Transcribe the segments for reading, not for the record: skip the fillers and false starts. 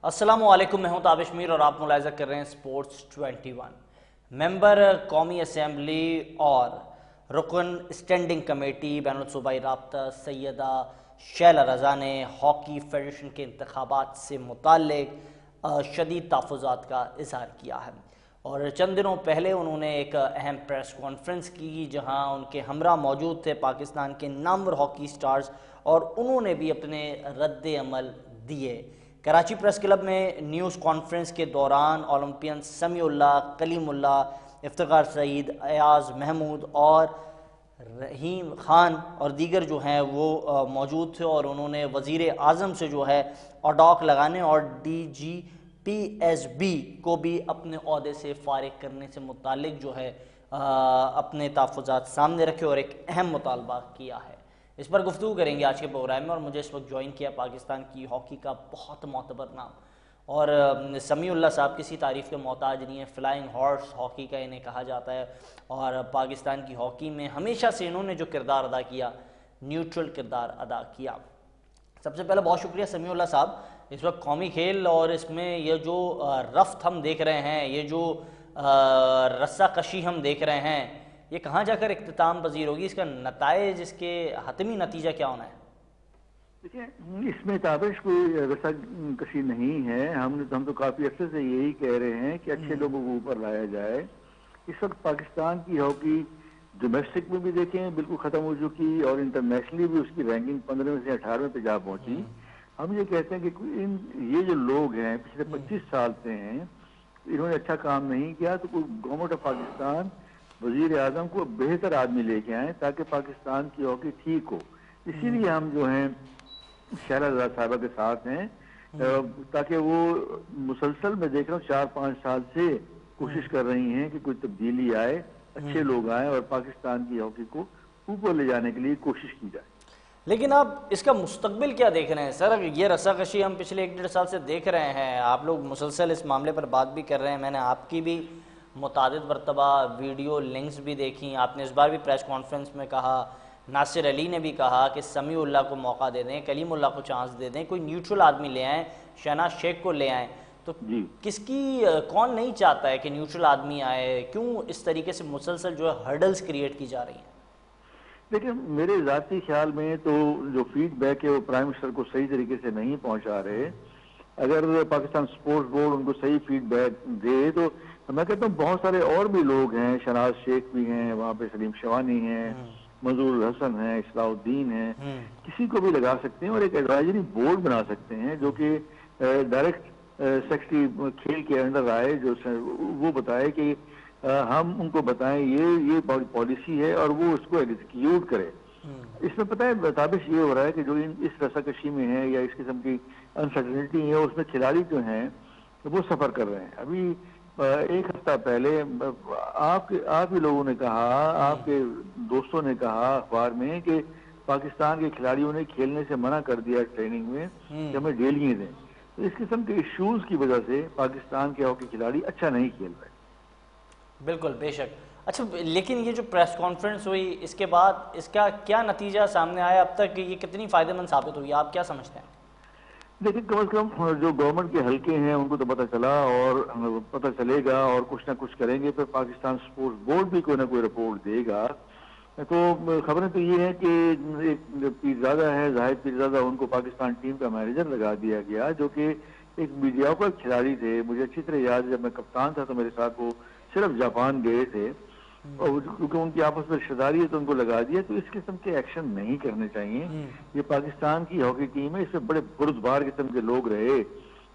السلام علیکم، میں ہوں تابش میر اور آپ ملاحظہ کر رہے ہیں سپورٹس 21۔ ممبر قومی اسمبلی اور رکن اسٹینڈنگ کمیٹی بین الصوبائی رابطہ سیدہ شیلہ رضا نے ہاکی فیڈریشن کے انتخابات سے متعلق شدید تحفظات کا اظہار کیا ہے، اور چند دنوں پہلے انہوں نے ایک اہم پریس کانفرنس کی جہاں ان کے ہمراہ موجود تھے پاکستان کے نامور ہاکی سٹارز، اور انہوں نے بھی اپنے رد عمل دیے۔ کراچی پریس کلب میں نیوز کانفرنس کے دوران اولمپئن سمیع اللہ، کلیم اللہ، افتخار سعید، ایاز محمود اور رحیم خان اور دیگر جو ہیں وہ موجود تھے، اور انہوں نے وزیر اعظم سے جو ہے اڈاک لگانے اور D G P S B کو بھی اپنے عہدے سے فارغ کرنے سے متعلق جو ہے اپنے تحفظات سامنے رکھے اور ایک اہم مطالبہ کیا ہے۔ اس پر گفتگو کریں گے آج کے پروگرام میں، اور مجھے اس وقت جوائن کیا پاکستان کی ہاکی کا بہت معتبر نام، اور سمیع اللہ صاحب کسی تعریف کے محتاج نہیں ہے، فلائنگ ہارس ہاکی کا انہیں کہا جاتا ہے، اور پاکستان کی ہاکی میں ہمیشہ سے انہوں نے جو کردار ادا کیا، نیوٹرل کردار ادا کیا۔ سب سے پہلے بہت شکریہ سمیع اللہ صاحب، اس وقت قومی کھیل اور اس میں یہ جو رفت ہم دیکھ رہے ہیں، یہ جو رسہ کشی ہم دیکھ رہے ہیں، یہ کہاں جا کر اختتام پذیر ہوگی؟ اس کا نتائج، اس کے حتمی نتیجہ کیا ہونا ہے؟ دیکھیں، اس میں تابش کوئی رسہ کشی نہیں ہے۔ ہم تو کافی عرصے سے یہی کہہ رہے ہیں کہ اچھے لوگوں کو اوپر لایا جائے۔ اس وقت پاکستان کی ہاکی ڈومیسٹک میں بھی دیکھیں بالکل ختم ہو چکی، اور انٹرنیشنلی بھی اس کی رینکنگ 15 سے 18 پہ جا پہنچی۔ ہم یہ کہتے ہیں کہ یہ جو لوگ ہیں پچھلے 25 سال سے ہیں، انہوں نے اچھا کام نہیں کیا، تو کوئی گورنمنٹ آف پاکستان وزیر اعظم کو بہتر آدمی لے کے آئیں تاکہ پاکستان کی ہاکی ٹھیک ہو۔ اسی لیے ہم جو ہیں شیلہ رضا صاحبہ کے ساتھ ہیں، تاکہ وہ مسلسل میں دیکھ رہا ہوں 4-5 سال سے کوشش کر رہی ہیں کہ کوئی تبدیلی آئے، اچھے لوگ آئیں اور پاکستان کی ہاکی کو اوپر لے جانے کے لیے کوشش کی جائے۔ لیکن آپ اس کا مستقبل کیا دیکھ رہے ہیں سر؟ یہ رسہ کشی ہم پچھلے 1-1.5 سال سے دیکھ رہے ہیں، آپ لوگ مسلسل اس معاملے پر بات بھی کر رہے ہیں، میں نے آپ کی بھی متعدد مرتبہ ویڈیو لنکس بھی دیکھیں، آپ نے اس بار بھی پریس کانفرنس میں کہا، ناصر علی نے بھی کہا کہ سمیع اللہ کو موقع دے دیں، کلیم اللہ کو چانس دے دیں، کوئی نیوٹرل آدمی لے آئیں، شہناز شیخ کو لے آئیں، تو کس کی کون نہیں چاہتا ہے کہ نیوٹرل آدمی آئے؟ کیوں اس طریقے سے مسلسل جو ہے ہرڈلز کریٹ کی جا رہی ہیں؟ لیکن میرے ذاتی خیال میں تو جو فیڈ بیک ہے وہ پرائم منسٹر کو صحیح طریقے سے نہیں پہنچا رہے۔ اگر پاکستان سپورٹس بورڈ ان کو صحیح فیڈ بیک دے تو میں کہتا ہوں بہت سارے اور بھی لوگ ہیں، شہناز شیخ بھی ہیں وہاں پہ، سلیم شوانی ہیں، منظور الحسن ہیں، اصلاح الدین ہیں، کسی کو بھی لگا سکتے ہیں اور ایک ایڈوائزری بورڈ بنا سکتے ہیں جو کہ ڈائریکٹ سیکرٹری کھیل کے انڈر آئے، جو وہ بتائے کہ ہم ان کو بتائیں یہ پالیسی ہے اور وہ اس کو ایگزیکیوٹ کرے۔ اس میں پتہ ہے تابش یہ ہو رہا ہے کہ جو اس رسہ کشی میں ہے یا اس قسم کی انسرٹنٹی ہے، اس میں کھلاڑی جو ہیں وہ سفر کر رہے ہیں۔ ابھی 1 ہفتہ پہلے آپ ہی لوگوں نے کہا، آپ کے دوستوں نے کہا اخبار میں کہ پاکستان کے کھلاڑیوں نے کھیلنے سے منع کر دیا ٹریننگ میں کہ ہمیں ڈیلیاں دیں۔ تو اس قسم کے ایشوز کی وجہ سے پاکستان کے ہاکی کھلاڑی اچھا نہیں کھیل رہے۔ بالکل، بے شک۔ اچھا، لیکن یہ جو پریس کانفرنس ہوئی اس کے بعد اس کا کیا نتیجہ سامنے آیا؟ اب تک یہ کتنی فائدہ مند ثابت ہوئی، آپ کیا سمجھتے ہیں؟ لیکن کم از کم جو گورنمنٹ کے حلقے ہیں ان کو تو پتہ چلا اور پتہ چلے گا، اور کچھ نہ کچھ کریں گے، پھر پاکستان سپورٹس بورڈ بھی کوئی نہ کوئی رپورٹ دے گا۔ تو خبریں تو یہ ہیں کہ ایک پیرزادہ ہے، زاہد پیرزادہ، ان کو پاکستان ٹیم کا مینیجر لگا دیا گیا، جو کہ ایک میڈیاکر کھلاڑی تھے۔ مجھے اچھی طرح یاد ہے جب میں کپتان تھا تو میرے ساتھ وہ صرف جاپان گئے تھے، اور کیونکہ ان کی آپس میں رشتہ داری ہے تو ان کو لگا دیا۔ تو اس قسم کے ایکشن نہیں کرنے چاہیے۔ یہ پاکستان کی ہاکی ٹیم ہے، اس میں بڑے بردبار قسم کے لوگ رہے،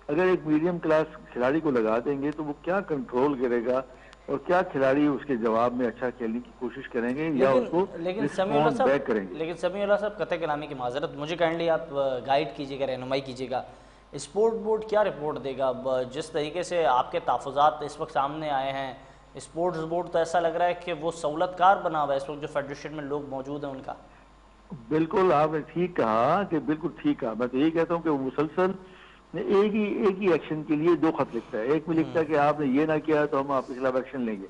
اگر ایک میڈیم کلاس کھلاڑی کو لگا دیں گے تو وہ کیا کنٹرول کرے گا، اور کیا کھلاڑی اس کے جواب میں اچھا کھیلنے کی کوشش کریں گے یا اس کو رسپونڈ بیک کریں گے؟ لیکن سمیع اللہ صاحب، قطع کلامی کی معذرت، مجھے کائنڈلی آپ گائیڈ کیجیے گا، رہنمائی کیجیے گا، اسپورٹ بورڈ کیا رپورٹ دے گا؟ جس طریقے سے آپ کے تحفظات اس وقت سامنے آئے ہیں، اسپورٹس بورڈ تو ایسا لگ رہا ہے کہ وہ سہولت کار بنا ہوا ہے اس وقت جو فیڈریشن میں لوگ موجود ہیں ان کا۔ بالکل آپ نے ٹھیک کہا، کہ بالکل ٹھیک کہا۔ میں تو یہی کہتا ہوں کہ وہ مسلسل ایک ہی ایکشن کے لیے 2 خط لکھتا ہے۔ ایک میں لکھتا ہے کہ آپ نے یہ نہ کیا تو ہم آپ کے خلاف ایکشن لیں گے،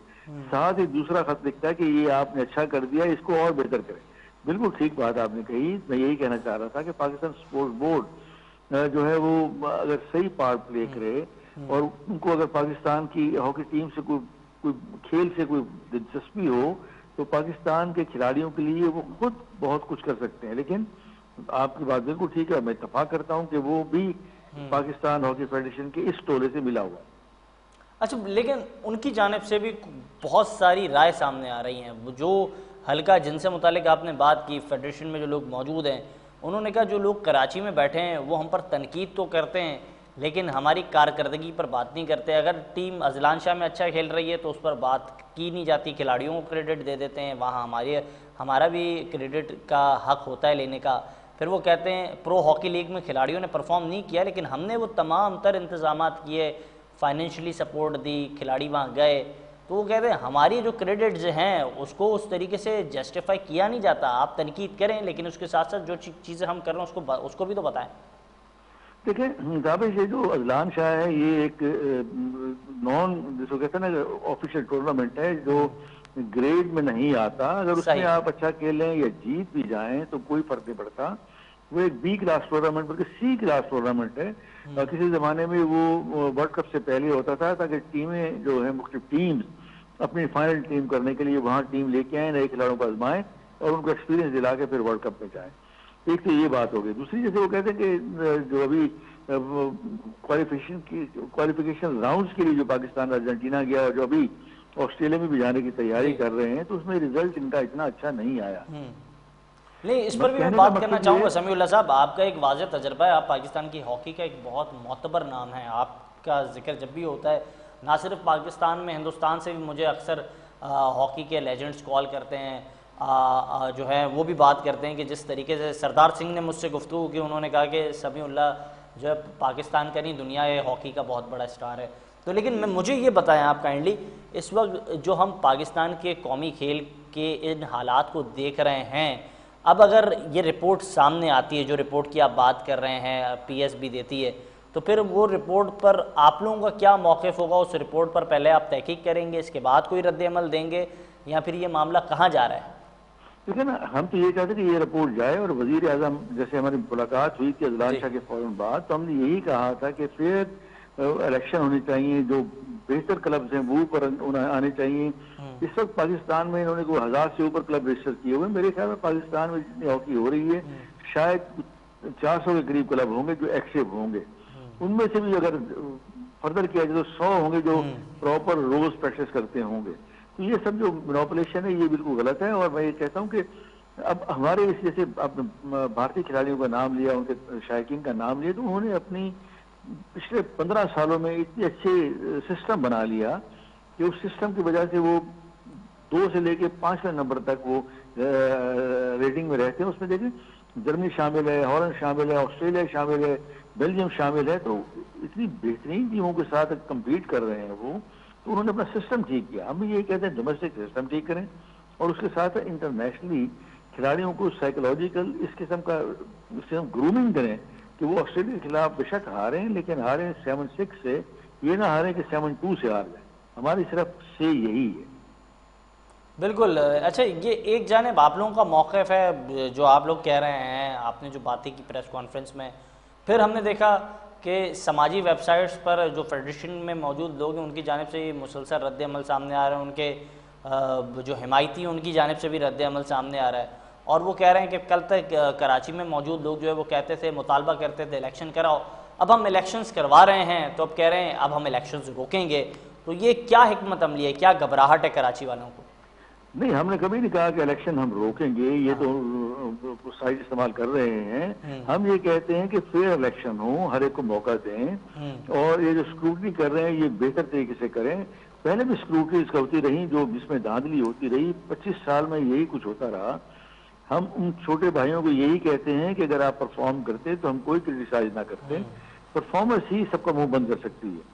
ساتھ ہی دوسرا خط لکھتا ہے کہ یہ آپ نے اچھا کر دیا، اس کو اور بہتر کریں۔ بالکل ٹھیک بات آپ نے کہی۔ میں یہی کہنا چاہ رہا تھا کہ پاکستان سپورٹس بورڈ جو ہے وہ اگر صحیح پارٹ پلے کرے اور ان کو اگر پاکستان کی ہاکی ٹیم سے کوئی کھیل سے کوئی دلچسپی ہو تو پاکستان کے کھلاڑیوں کے لیے وہ خود بہت کچھ کر سکتے ہیں. لیکن آپ کی بات بالکل ٹھیک ہے, میں اتفاق کرتا ہوں کہ وہ بھی پاکستان ہاکی فیڈریشن کے اس ٹولے سے ملا ہوا ہے. اچھا, لیکن ان کی جانب سے بھی بہت ساری رائے سامنے آ رہی ہیں. جو حلقہ جن سے متعلق آپ نے بات کی, فیڈریشن میں جو لوگ موجود ہیں, انہوں نے کہا جو لوگ کراچی میں بیٹھے ہیں وہ ہم پر تنقید تو کرتے ہیں لیکن ہماری کارکردگی پر بات نہیں کرتے. اگر ٹیم اذلان شاہ میں اچھا کھیل رہی ہے تو اس پر بات کی نہیں جاتی, کھلاڑیوں کو کریڈٹ دے دیتے ہیں, وہاں ہمارا بھی کریڈٹ کا حق ہوتا ہے لینے کا. پھر وہ کہتے ہیں پرو ہاکی لیگ میں کھلاڑیوں نے پرفارم نہیں کیا لیکن ہم نے وہ تمام تر انتظامات کیے, فائنینشلی سپورٹ دی, کھلاڑی وہاں گئے. تو وہ کہتے ہیں ہماری جو کریڈٹز ہیں اس کو اس طریقے سے جسٹیفائی کیا نہیں جاتا. آپ تنقید کریں لیکن اس کے ساتھ ساتھ جو چیزیں ہم کر رہے ہیں اس کو بھی تو بتائیں. دیکھیں تابش, یہ جو اذلان شاہ ہے یہ ایک جس کو کہتے ہیں نا آفیشیل ٹورنامنٹ ہے جو گریڈ میں نہیں آتا. اگر اس میں آپ اچھا کھیلیں یا جیت بھی جائیں تو کوئی فرق نہیں پڑتا. وہ ایک بی کلاس ٹورنامنٹ بلکہ سی کلاس ٹورنامنٹ ہے. کسی زمانے میں وہ ورلڈ کپ سے پہلے ہوتا تھا تاکہ ٹیمیں جو ہیں مختلف ٹیمز اپنی فائنل ٹیم کرنے کے لیے وہاں ٹیم لے کے آئیں, نئے کھلاڑیوں کو آزمائیں اور ان کو ایکسپیرینس دلا کے پھر ورلڈ کپ میں جائیں. ایک تو یہ بات ہو گئی. دوسری جیسے وہ کہتے ہیں کہ جو ابھی کوالیفیکیشن راؤنڈز کے لیے جو پاکستان ارجنٹینا گیا اور جو ابھی آسٹریلیا میں بھی جانے کی تیاری کر رہے ہیں تو اس میں ریزلٹ ان کا اتنا اچھا نہیں آیا. نہیں, اس پر بھی میں بات کرنا چاہوں گا سمیع اللہ صاحب. آپ کا ایک واضح تجربہ ہے, آپ پاکستان کی ہاکی کا ایک بہت معتبر نام ہے. آپ کا ذکر جب بھی ہوتا ہے نہ صرف پاکستان میں, ہندوستان سے بھی مجھے اکثر ہاکی کے لیجنڈز کال کرتے ہیں, جو ہے وہ بھی بات کرتے ہیں کہ جس طریقے سے سردار سنگھ نے مجھ سے گفتگو کی, انہوں نے کہا کہ سمیع اللہ جو ہے پاکستان کا نہیں دنیا ہاکی کا بہت بڑا اسٹار ہے. تو لیکن مجھے یہ بتائیں آپ کائنڈلی, اس وقت جو ہم پاکستان کے قومی کھیل کے ان حالات کو دیکھ رہے ہیں, اب اگر یہ رپورٹ سامنے آتی ہے, جو رپورٹ کی آپ بات کر رہے ہیں پی ایس بی دیتی ہے, تو پھر وہ رپورٹ پر آپ لوگوں کا کیا موقف ہوگا؟ اس رپورٹ پر پہلے آپ تحقیق کریں گے, اس کے بعد کوئی رد عمل دیں گے, یا پھر یہ معاملہ کہاں جا رہا ہے؟ دیکھیں نا, ہم تو یہ چاہتے ہیں کہ یہ رپورٹ جائے, اور وزیر اعظم جیسے ہماری ملاقات ہوئی تھی اذلان شاہ کے فوراً بعد, تو ہم نے یہی کہا تھا کہ فیئر الیکشن ہونی چاہیے, جو بہتر کلبز ہیں وہ اوپر آنے چاہیے. اس وقت پاکستان میں انہوں نے کوئی 1000 سے اوپر کلب رجسٹر کیے ہوئے. میرے خیال میں پاکستان میں جتنی ہاکی ہو رہی ہے شاید 400 کے قریب کلب ہوں گے جو ایکٹیو ہوں گے. ان میں سے بھی اگر فردر کیا جائے تو 100 ہوں گے جو پراپر روز پریکٹس کرتے ہوں گے. تو یہ سب جو مینوپولیشن ہے یہ بالکل غلط ہے. اور میں یہ کہتا ہوں کہ اب ہمارے اس جیسے بھارتی کھلاڑیوں کا نام لیا, ان کے شائقین کا نام لیا, تو انہوں نے اپنی پچھلے 15 سالوں میں اتنے اچھے سسٹم بنا لیا کہ اس سسٹم کی وجہ سے وہ 2 سے لے کے 5ویں نمبر تک وہ ریٹنگ میں رہتے ہیں. اس میں دیکھیں جرمنی شامل ہے, ہالینڈ شامل ہے, آسٹریلیا شامل ہے, بیلجیم شامل ہے. تو اتنی بہترین ٹیموں کے ساتھ کمپیٹ کر رہے ہیں وہ, تو انہوں نے اپنا سسٹم ٹھیک کیا. ہم بھی یہی کہتے ہیں ڈومیسٹک سسٹم ٹھیک کریں اور اس کے ساتھ انٹرنیشنلی کھلاڑیوں کو سائیکولوجیکل اس قسم کا گرومنگ کریں کہ وہ آسٹریلیا کے خلاف بے شک ہاریں لیکن ہاریں 7-6 سے, یہ نہ ہاریں کہ 7-2 سے ہار جائیں. ہماری صرف سے یہی ہے. بالکل. اچھا, یہ ایک جانب آپ لوگوں کا موقف ہے جو آپ لوگ کہہ رہے ہیں, آپ نے جو باتیں کی پریس کانفرنس میں, پھر ہم نے دیکھا کہ سماجی ویب سائٹس پر جو فیڈریشن میں موجود لوگ ہیں ان کی جانب سے یہ مسلسل رد عمل سامنے آ رہے ہیں, ان کے جو حمایتی ہیں ان کی جانب سے بھی رد عمل سامنے آ رہا ہے, اور وہ کہہ رہے ہیں کہ کل تک کراچی میں موجود لوگ جو ہے وہ کہتے تھے, مطالبہ کرتے تھے الیکشن کراؤ, اب ہم الیکشنز کروا رہے ہیں تو اب کہہ رہے ہیں اب ہم الیکشنز روکیں گے. تو یہ کیا حکمت عملی ہے, کیا گھبراہٹ ہے کراچی والوں کو؟ نہیں, ہم نے کبھی نہیں کہا کہ الیکشن ہم روکیں گے, یہ تو سائٹ استعمال کر رہے ہیں. ہم یہ کہتے ہیں کہ فیئر الیکشن ہو, ہر ایک کو موقع دیں, اور یہ جو اسکروٹنی کر رہے ہیں یہ بہتر طریقے سے کریں. پہلے بھی اسکروٹنیز ہوتی رہی جو جس میں دھاندلی ہوتی رہی, 25 سال میں یہی کچھ ہوتا رہا. ہم ان چھوٹے بھائیوں کو یہی کہتے ہیں کہ اگر آپ پرفارم کرتے تو ہم کوئی کرٹیسائز نہ کرتے. پرفارمنس ہی سب کا منہ بند کر سکتی ہے.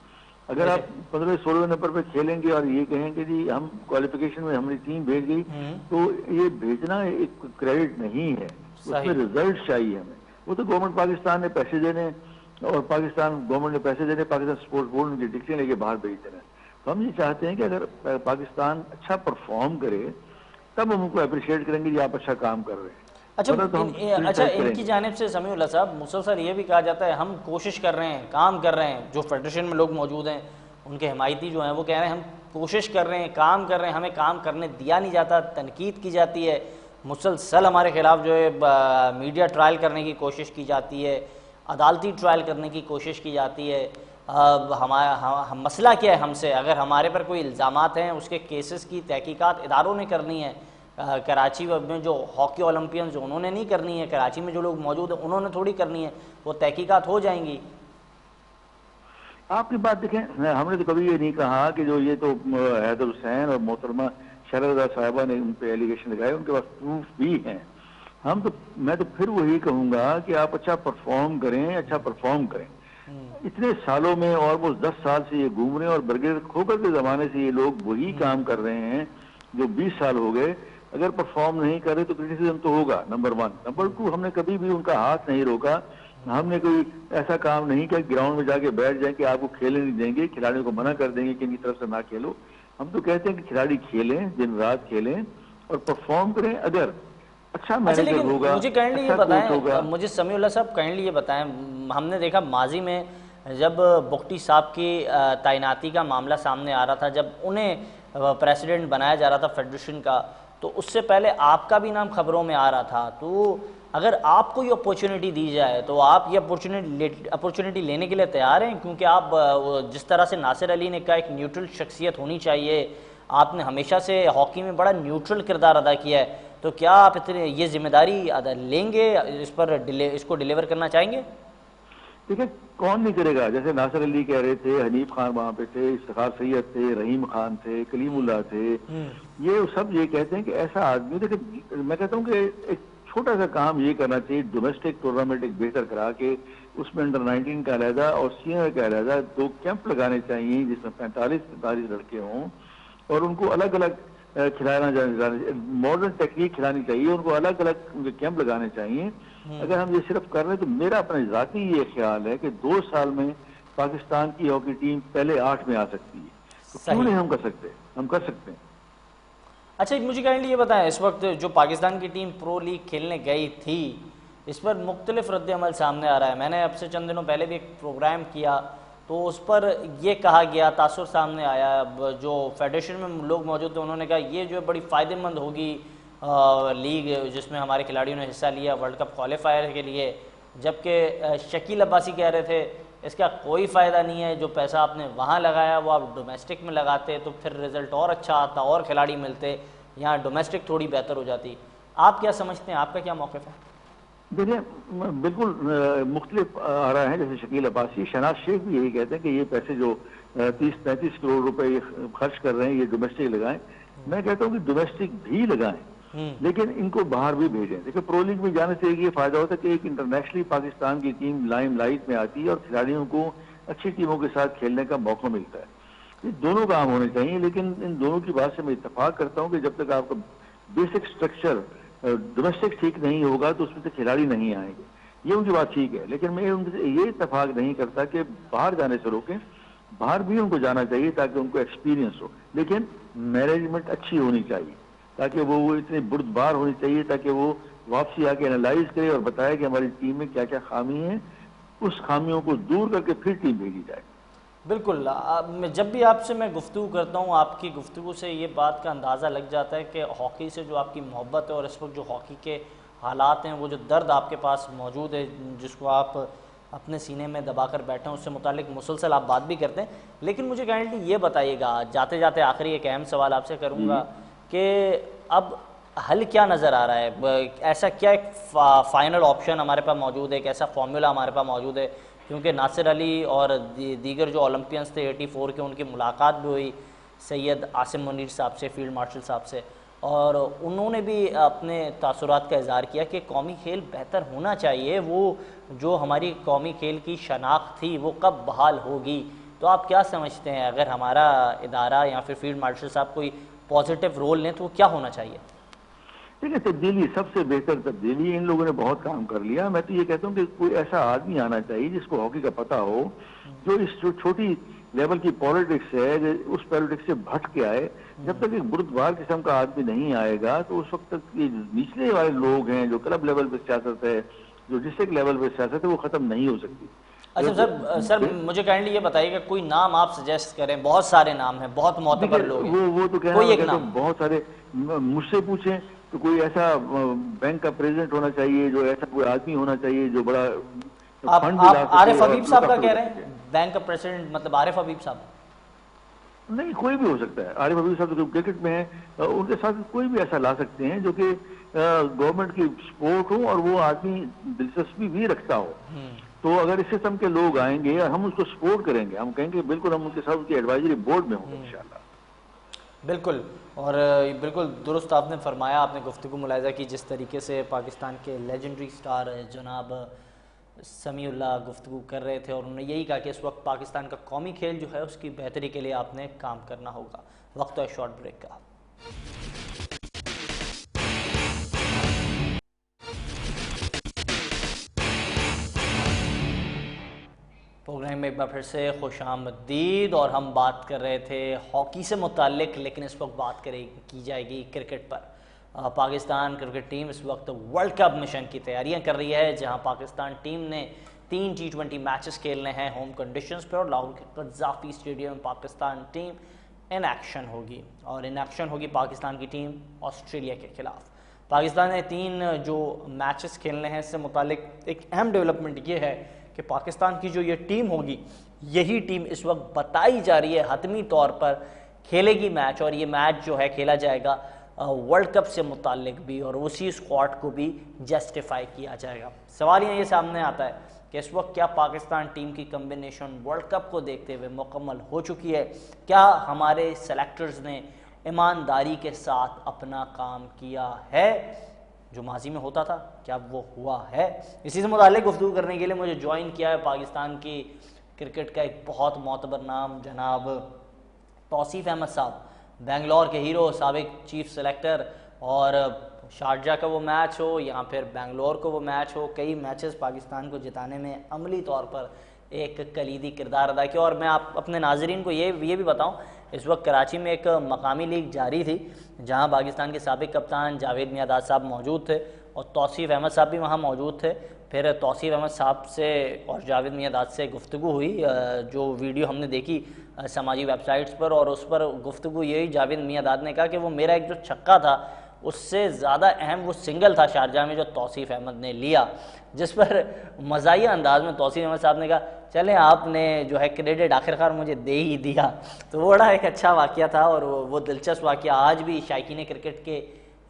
اگر آپ 15-16 نمبر پہ کھیلیں گے اور یہ کہیں کہ جی ہم کوالیفیکیشن میں ہماری ٹیم بھیج گئی, تو یہ بھیجنا ایک کریڈٹ نہیں ہے, اس میں ریزلٹ چاہیے ہمیں. وہ تو گورنمنٹ پاکستان نے پیسے دینے, اور پاکستان گورنمنٹ نے پیسے دینے, پاکستان اسپورٹس بورڈ کی ٹکٹیں لے کے باہر بھیج دینا. تو ہم یہ چاہتے ہیں کہ اگر پاکستان اچھا پرفارم کرے تب ہم ان کو اپریشیٹ کریں گے کہ آپ اچھا کام کر رہے ہیں. اچھا تو ہم اچھا criticize ان کریں کی گے۔ جانب سے سمیع اللہ صاحب مسلسل یہ بھی کہا جاتا ہے ہم کوشش کر رہے ہیں، کام کر رہے ہیں، جو فیڈریشن میں لوگ موجود ہیں ان کے حمایتی جو ہیں وہ کہہ رہے ہیں ہم کوشش کر رہے ہیں، کام کر رہے ہیں، ہمیں کام کرنے دیا نہیں جاتا، تنقید کی جاتی ہے، مسلسل ہمارے خلاف جو ہے میڈیا ٹرائل کرنے کی کوشش کی جاتی ہے، عدالتی ٹرائل کرنے کی کوشش کی جاتی ہے۔ اب ہمارا مسئلہ کیا ہے ہم سے؟ اگر ہمارے پر کوئی الزامات ہیں اس کے کیسز کی تحقیقات اداروں نے کرنی ہے، کراچی میں جو ہاکی اولمپئنز انہوں نے نہیں کرنی ہے، کراچی میں جو لوگ موجود ہیں انہوں نے تھوڑی کرنی ہے، وہ تحقیقات ہو جائیں گی۔ آپ کی بات دیکھیں، ہم نے تو کبھی یہ نہیں کہا کہ جو یہ تو حیدر حسین اور محترمہ شردا صاحبہ نے ان پہ ایلیگیشن لگائے، ان کے پاس پروف بھی ہیں۔ میں تو پھر وہی کہوں گا کہ آپ اچھا پرفارم کریں۔ اتنے سالوں میں آلموسٹ 10 سال سے یہ گھوم رہے ہیں، اور برگر کھوکر کے زمانے سے یہ لوگ وہی کام کر رہے ہیں جو 20 سال ہو گئے۔ اگر پرفارم نہیں کرے تو کرٹیسزم تو ہوگا، نمبر 1۔ نمبر 2، ہم نے کبھی بھی ان کا ہاتھ نہیں روکا، ہم نے کوئی ایسا کام نہیں کیا گراؤنڈ میں جا کے بیٹھ جائیں کہ آپ کو کھیلنے نہیں دیں گے، کھلاڑیوں کو منع کر دیں گے کہ ان کی طرف سے نہ کھیلو۔ ہم تو کہتے ہیں کہ کھلاڑی کھیلیں، دن رات کھیلیں اور پرفارم کریں۔ اگر اچھا اچھا مینیجر لیکن ہوگا، مجھے کائنڈلی یہ اچھا کوچ بتائیں، ہوگا۔ مجھے سمیع اللہ صاحب کائنڈلی یہ بتائیں، ہم نے دیکھا ماضی میں جب بگٹی صاحب کی تعیناتی کا معاملہ سامنے آ رہا تھا، جب انہیں پریسیڈنٹ بنایا جا رہا تھا فیڈریشن کا، تو اس سے پہلے آپ کا بھی نام خبروں میں آ رہا تھا۔ تو اگر آپ کو یہ اپورچونٹی دی جائے تو آپ یہ اپورچونٹی لینے کے لیے تیار ہیں؟ کیونکہ آپ جس طرح سے ناصر علی نے کہا ایک نیوٹرل شخصیت ہونی چاہیے، آپ نے ہمیشہ سے ہاکی میں بڑا نیوٹرل کردار ادا کیا ہے، تو کیا آپ یہ ذمہ داری لیں گے، اس کو ڈیلیور کرنا چاہیں گے؟ دیکھیں کون نہیں کرے گا؟ جیسے ناصر علی کہہ رہے تھے، حنیف خان وہاں پہ تھے، افتخار سید تھے، رحیم خان تھے، کلیم اللہ تھے، یہ سب یہ کہتے ہیں کہ ایسا آدمی، دیکھیں میں کہتا ہوں کہ ایک چھوٹا سا کام یہ کرنا چاہیے، ڈومیسٹک ٹورنامنٹ ایک بہتر کرا کے اس میں انڈر 19 کا علیحدہ اور سینئر کا علیحدہ 2 کیمپ لگانے چاہیے جس میں 45 لڑکے ہوں، اور ان کو الگ الگ کھلانا جانے، ماڈرن ٹیکنیک کھلانی چاہیے، ان کو الگ الگ کیمپ لگانے چاہیے۔ اگر ہم یہ صرف کر رہے ہیں تو میرا اپنا ذاتی یہ خیال ہے کہ 2 سال میں پاکستان کی ہاکی ٹیم پہلے 8 میں آ سکتی ہے، تو کیوں صحیح۔ نہیں ہم کر سکتے ہیں۔ اچھا مجھے کائنڈلی یہ بتائیں، اس وقت جو پاکستان کی ٹیم پرو لیگ کھیلنے گئی تھی، اس پر مختلف رد عمل سامنے آ رہا ہے۔ میں نے اب سے چند دنوں پہلے بھی ایک پروگرام کیا تو اس پر یہ کہا گیا، تاثر سامنے آیا، جو فیڈریشن میں لوگ موجود تھے انہوں نے کہا یہ جو بڑی فائدہ مند ہوگی لیگ جس میں ہمارے کھلاڑیوں نے حصہ لیا ورلڈ کپ کوالیفائر کے لیے، جبکہ شکیل عباسی کہہ رہے تھے اس کا کوئی فائدہ نہیں ہے، جو پیسہ آپ نے وہاں لگایا وہ آپ ڈومیسٹک میں لگاتے تو پھر رزلٹ اور اچھا آتا اور کھلاڑی ملتے، یہاں ڈومیسٹک تھوڑی بہتر ہو جاتی۔ آپ کیا سمجھتے ہیں، آپ کا کیا موقف ہے؟ دیکھیں بالکل مختلف آ رہا ہے، جیسے شکیل عباسی، شہناز شیخ بھی یہی کہتے ہیں کہ یہ پیسے جو 30-35 کروڑ روپے خرچ کر رہے ہیں یہ ڈومیسٹک لگائیں۔ میں کہتا ہوں کہ ڈومیسٹک بھی لگائیں لیکن ان کو باہر بھی بھیجیں۔ دیکھیں پرو لیگ میں جانے سے یہ فائدہ ہوتا ہے کہ ایک انٹرنیشنلی پاکستان کی ٹیم لائم لائٹ میں آتی ہے اور کھلاڑیوں کو اچھی ٹیموں کے ساتھ کھیلنے کا موقع ملتا ہے۔ یہ دونوں کام ہونے چاہیے، لیکن ان دونوں کی بات سے میں اتفاق کرتا ہوں کہ جب تک آپ کا بیسک سٹرکچر ڈومیسٹک ٹھیک نہیں ہوگا تو اس میں سے کھلاڑی نہیں آئیں گے۔ یہ ان کی بات ٹھیک ہے، لیکن میں ان سے یہ اتفاق نہیں کرتا کہ باہر جانے سے روکیں۔ باہر بھی ان کو جانا چاہیے تاکہ ان کو ایکسپیرینس ہو، لیکن مینجمنٹ اچھی ہونی چاہیے، تاکہ وہ اتنی بردبار ہونی چاہیے تاکہ وہ واپسی آ کے انالائز کرے اور بتائے کہ ہماری ٹیم میں کیا کیا خامی ہیں، اس خامیوں کو دور کر کے پھر ٹیم بھیجی جائے۔ بالکل، جب بھی آپ سے میں گفتگو کرتا ہوں آپ کی گفتگو سے یہ بات کا اندازہ لگ جاتا ہے کہ ہاکی سے جو آپ کی محبت ہے اور اس وقت جو ہاکی کے حالات ہیں، وہ جو درد آپ کے پاس موجود ہے جس کو آپ اپنے سینے میں دبا کر بیٹھے ہیں، اس سے متعلق مسلسل آپ بات بھی کرتے ہیں۔ لیکن مجھے کائنڈلی یہ بتائیے گا، جاتے جاتے آخری ایک اہم سوال آپ سے کروں گا کہ اب حل کیا نظر آ رہا ہے؟ ایسا کیا ایک فائنل آپشن ہمارے پاس موجود ہے، ایک ایسا فارمولا ہمارے پاس موجود ہے؟ کیونکہ ناصر علی اور دیگر جو اولمپئنس تھے 84 کے، ان کی ملاقات بھی ہوئی سید عاصم منیر صاحب سے، فیلڈ مارشل صاحب سے، اور انہوں نے بھی اپنے تاثرات کا اظہار کیا کہ قومی کھیل بہتر ہونا چاہیے، وہ جو ہماری قومی کھیل کی شناخت تھی وہ کب بحال ہوگی؟ تو آپ کیا سمجھتے ہیں اگر ہمارا ادارہ یا پھر فیلڈ مارشل صاحب کوئی پازیٹیو رول لیں تو وہ کیا ہونا چاہیے؟ دیکھیں تبدیلی، سب سے بہتر تبدیلی، ان لوگوں نے بہت کام کر لیا۔ میں تو یہ کہتا ہوں کہ کوئی ایسا آدمی آنا چاہیے جس کو ہاکی کا پتہ ہو، جو اس چھوٹی لیول کی پالیٹکس ہے جو اس پالیٹکس سے بھٹ کے آئے. جب تک ایک بردبار قسم کا آدمی نہیں آئے گا تو اس وقت تک یہ نچلے والے لوگ ہیں جو کلب لیول پہ سیاست ہے, جو ڈسٹرکٹ لیول پہ سیاست ہے, وہ ختم نہیں ہو سکتی. اچھا سر مجھے کائنڈلی یہ بتائیے کہ کوئی نام آپ سجیسٹ کریں, بہت سارے نام ہیں, بہت معتبر لوگ ہیں, وہ تو کہنا کوئی ایک ہوگا, تو نام. بہت سارے مجھ سے پوچھیں تو کوئی ایسا بینک کا پریزیڈنٹ ہونا چاہیے, جو ایسا کوئی آدمی ہونا چاہیے جو بڑا آپ فنڈ لا سکے. عارف حبیب صاحب کا کہہ رہے ہیں, بینک کا پریزیڈنٹ مطلب عارف حبیب صاحب؟ نہیں, کوئی بھی ہو سکتا ہے. عارف حبیب صاحب جو کرکٹ میں ہیں, ان کے ساتھ کوئی بھی ایسا لا سکتے ہیں جو کہ گورنمنٹ کی سپورٹ ہو اور وہ آدمی دلچسپی بھی رکھتا ہو. تو اگر اس قسم کے لوگ آئیں گے اور ہم اس کو سپورٹ کریں گے, ہم کہیں گے بالکل ہم ان کے ساتھ ان کی ایڈوائزری بورڈ میں ہوں گے انشاءاللہ. بالکل, اور بالکل درست آپ نے فرمایا. آپ نے گفتگو ملاحظہ کی جس طریقے سے پاکستان کے لیجنڈری سٹار جناب سمیع اللہ گفتگو کر رہے تھے, اور انہوں نے یہی کہا کہ اس وقت پاکستان کا قومی کھیل جو ہے اس کی بہتری کے لیے آپ نے کام کرنا ہوگا. وقت ہے شارٹ بریک کا. پروگرام میں ایک بار پھر سے خوش آمدید, اور ہم بات کر رہے تھے ہاکی سے متعلق, لیکن اس وقت بات کی جائے گی کرکٹ پر. پاکستان کرکٹ ٹیم اس وقت ورلڈ کپ مشن کی تیاریاں کر رہی ہے, جہاں پاکستان ٹیم نے 3 T20 میچز کھیلنے ہیں ہوم کنڈیشنز پر, اور لاہور کے قذافی اسٹیڈیم میں پاکستان ٹیم ان ایکشن ہوگی, اور ان ایکشن ہوگی پاکستان کی ٹیم آسٹریلیا کے خلاف. پاکستان نے 3 جو میچز کھیلنے ہیں اس سے متعلق ایک اہم ڈیولپمنٹ یہ ہے کہ پاکستان کی جو یہ ٹیم ہوگی, یہی ٹیم اس وقت بتائی جا رہی ہے حتمی طور پر کھیلے گی میچ, اور یہ میچ جو ہے کھیلا جائے گا ورلڈ کپ سے متعلق بھی, اور اسی اسکواڈ کو بھی جسٹیفائی کیا جائے گا. سوال یہ سامنے آتا ہے کہ اس وقت کیا پاکستان ٹیم کی کمبینیشن ورلڈ کپ کو دیکھتے ہوئے مکمل ہو چکی ہے؟ کیا ہمارے سلیکٹرز نے ایمانداری کے ساتھ اپنا کام کیا ہے جو ماضی میں ہوتا تھا؟ کیا وہ ہوا ہے؟ اسی سے متعلق گفتگو کرنے کے لیے مجھے جوائن کیا ہے پاکستان کی کرکٹ کا ایک بہت معتبر نام جناب توصیف احمد صاحب, بنگلور کے ہیرو, سابق چیف سلیکٹر, اور شارجہ کا وہ میچ ہو یا پھر بنگلور کو وہ میچ ہو, کئی میچز پاکستان کو جتانے میں عملی طور پر ایک کلیدی کردار ادا کیا. اور میں اپنے ناظرین کو یہ بھی بتاؤں, اس وقت کراچی میں ایک مقامی لیگ جاری تھی جہاں پاکستان کے سابق کپتان جاوید میاں صاحب موجود تھے, اور توصیف احمد صاحب بھی وہاں موجود تھے. پھر توصیف احمد صاحب سے اور جاوید میاں سے گفتگو ہوئی, جو ویڈیو ہم نے دیکھی سماجی ویب سائٹس پر, اور اس پر گفتگو یہی جاوید میاں نے کہا کہ وہ میرا ایک جو چھکا تھا اس سے زیادہ اہم وہ سنگل تھا شارجہ میں جو توصیف احمد نے لیا, جس پر مزاحیہ انداز میں توصیف احمد صاحب نے کہا چلیں آپ نے جو ہے کریڈٹ آخرکار مجھے دے ہی دیا. تو وہ بڑا ایک اچھا واقعہ تھا, اور وہ دلچسپ واقعہ آج بھی شائقین کرکٹ کے